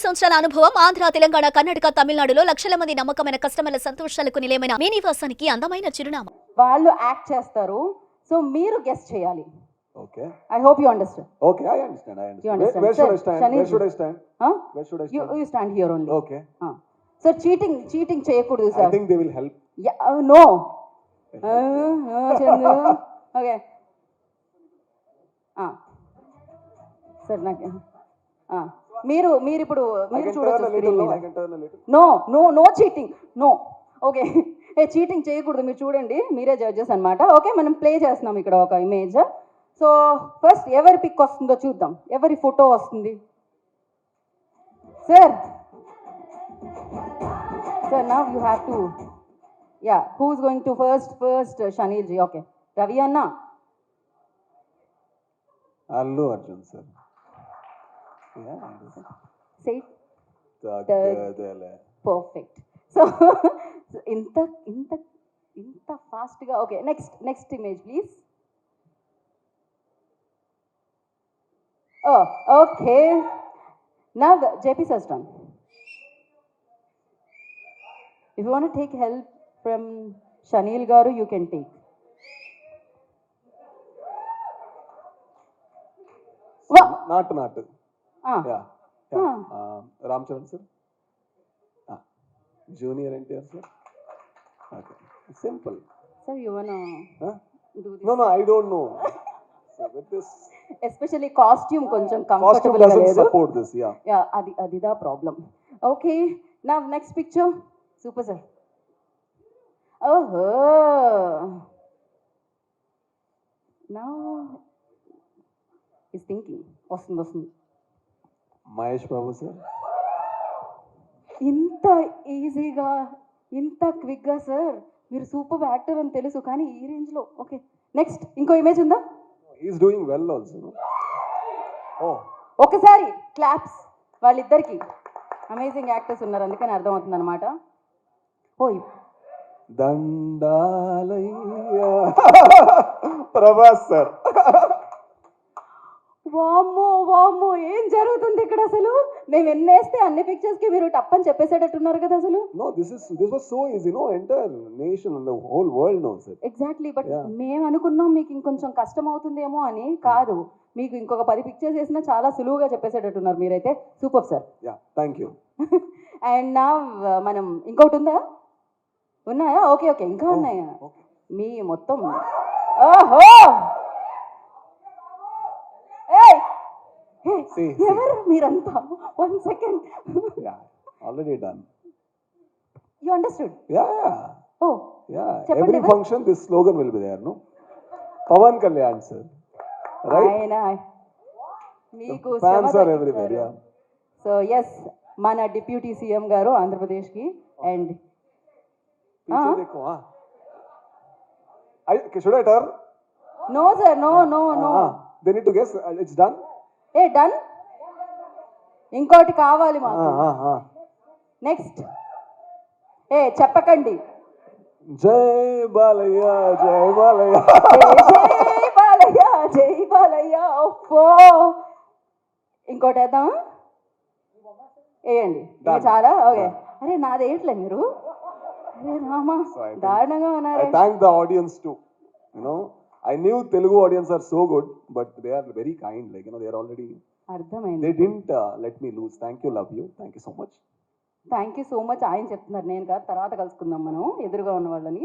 సంవత్సరాల అనుభవం ఆంధ్ర, తెలంగాణ, కర్ణాటక, తమిళనాడులో లక్షల మంది నమ్మకమైన కస్టమర్ల సంతోషాలకు నిలయమైన మీ నివాసానికి అందమైన చిరునామా. వాళ్ళు యాక్ట్ చేస్తారు, సో మీరు గెస్ట్ చేయాలి. Okay. I hope you understand. Okay, I understand. You understand. Where should I Sir, stand? Shanil Where should I ji. stand? Huh? Where should I stand? You stand here only. Okay. Sir, cheating చేయకూడదు sir. I think they will help. Yeah, no. Chandu. Okay. Sir, నాకు మీరు ఇప్పుడు మీరు చూడొచ్చు screen మీద. I can turn a little. No cheating. No. Okay. Cheating చేయకూడదు, మీరు చూడండి, మీరే జడ్జెస్ అనమాట. ఓకే, మనం ప్లే చేస్తున్నాం ఇక్కడ ఒక ఇమేజ్. సో ఫస్ట్ ఎవరి పిక్ వస్తుందో చూద్దాం, ఎవరి ఫోటో వస్తుంది. Sir now you have to, yeah, who is going to first Shaneel ji. Okay, Ravi అన్న. Allu Arjun sir. Yeah. Say perfect. So ఇంత ఫాస్ట్గా. Okay, next image please. Okay, నా జేపీ సస్టన్, if you want take help from Shaneel గారు, you can take. Not. Yeah. Ram Charan sir. Junior NTR sir. Okay. Simple. Sir, you wanna do this? No, I don't know. So with this, especially costume కొంచెం costume comfortable గా doesn't లేదు. support this. Yeah. Yeah, అదిదా problem. Okay, నా next picture. Super sir. ఓహో, నా is thinking. వస్తుంది. Mahesh Babu sir. ఇంత ఈజీగా, ఇంత క్విక్గా సార్, మీరు సూపర్ యాక్టర్ అని తెలుసు, కానీ ఈ రేంజ్లో. ఓకే, నెక్స్ట్ ఇంకో ఇమేజ్ ఉందా? He's doing well also. No? Oh. ఒకసారి క్లాప్స్ వాళ్ళిద్దరికి. అమేజింగ్ యాక్టర్స్ ఉన్నారు, అందుకని అర్థమవుతుంది అనమాట. దండాలయ్యా ప్రభాస్ సార్. వామ్మో, ఏం జరుగుతుంది ఇక్కడ అసలు? మేము ఎన్నేస్తే అన్ని పిక్చర్స్ కి మీరు టప్పని చెప్పేసేటట్టున్నారు కదా అసలు. No, this was so easy. No, entire nation and the whole world knows it. Exactly, but మేము అనుకున్నాం మీకు ఇంకొంచెం కష్టం అవుతుందేమో అని. కాదు, మీకు ఇంకొక 10 పిక్చర్స్ వేసినా చాలా సులువుగా చెప్పేసేటట్టున్నారు మీరైతే. Super sir. Yeah, thank you. And నా మనం ఇంకొకటి ఉందా? ఉన్నాయా? ఓకే, ఇంకా ఉన్నాయా? మీ మొత్తం. ఓహో, ఎవరు మీరంతా? 1 second. Yeah, already done. You understood? Yeah. Oh, Yeah. Cheppandi Every function, this slogan will be there, no? Pawan Kalyan sir. Right? ayna meeku Fans are everywhere. Yeah. So yes, mana deputy CM garu Andhra Pradesh ki. And Picture dekho, should I turn? no sir, no. They need to guess. It's done. Done. ఇంకోటి కావాలి మాకు. Next. చెప్పకండి. జై బాలయ్య, జై బాలయ్య. జై బాలయ్య. ఓహో, ఇంకోటి వేద్దామా? వేయండి. చాలా. ఓకే. అరే నాది వేయట్లే మీరు. అరే రామా, దారుణంగా ఉన్నారు. I thank the audience too. You know, I knew Telugu audience are so good, but they are very kind. Like, you know, they are already. అర్థమైంది. They didn't let me lose. Thank you, love you. Thank you so much. Thank you so much. ఆయన చెప్తున్నారు, నేను కాదు. తర్వాత కలుసుకుందాం మనం ఎదురుగా ఉన్న వాళ్ళని.